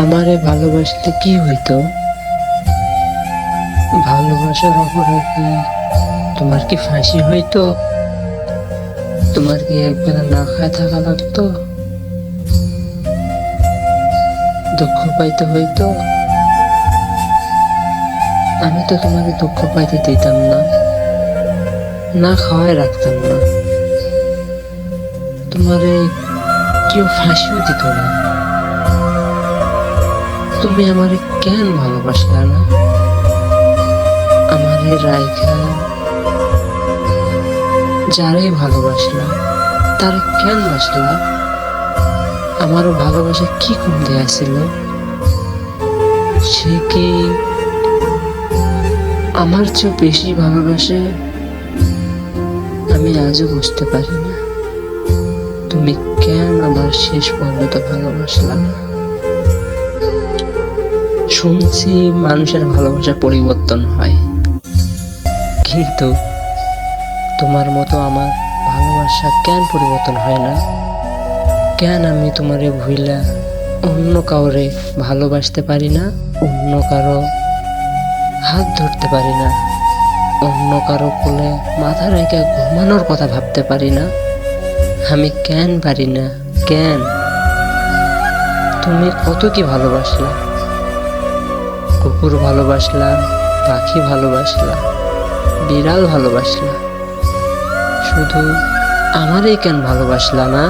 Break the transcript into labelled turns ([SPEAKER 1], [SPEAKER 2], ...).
[SPEAKER 1] আমারে ভালোবাসলে কি হইতো? ভালোবাসার অপরাধে তোমার কি ফাঁসি হইতো? তোমার কি একবেলা না খায় থাকা লাগতো? দুঃখ পাইতে হইতো? আমি তো তোমাকে দুঃখ পাইতে দিতাম না, না খাওয়াই রাখতাম না, তোমারে কেউ ফাঁসিও দিত না। তুমি আমারে কেন ভালোবাসলা না? আমারে রাইখা যারাই ভালোবাসলা তার কেন বাসলা? আমারও ভালোবাসা কি কমতে আসছিল? সে কি আমার চেয়ে বেশি ভালোবাসে? আমি আজও বুঝতে পারি না তুমি কেন আমার শেষ পর্যন্ত ভালোবাসলা না। শুনছি মানুষের ভালোবাসা পরিবর্তন হয়, কিন্তু তোমার মতো আমার ভালোবাসা কেন পরিবর্তন হয় না? কেন আমি তোমারে ভুইলা অন্য কাউরে ভালোবাসতে পারি না? অন্য কারো হাত ধরতে পারি না? অন্য কারো কোলে মাথা রেখে ঘুমানোর কথা ভাবতে পারি না? আমি কেন পারি না? কেন? তুমি কত কি ভালোবাসলা, কুকুর ভালোবাসলা, পাখি ভালোবাসলা, বিড়াল ভালোবাসলা, শুধু আমারই কেন ভালোবাসলা না?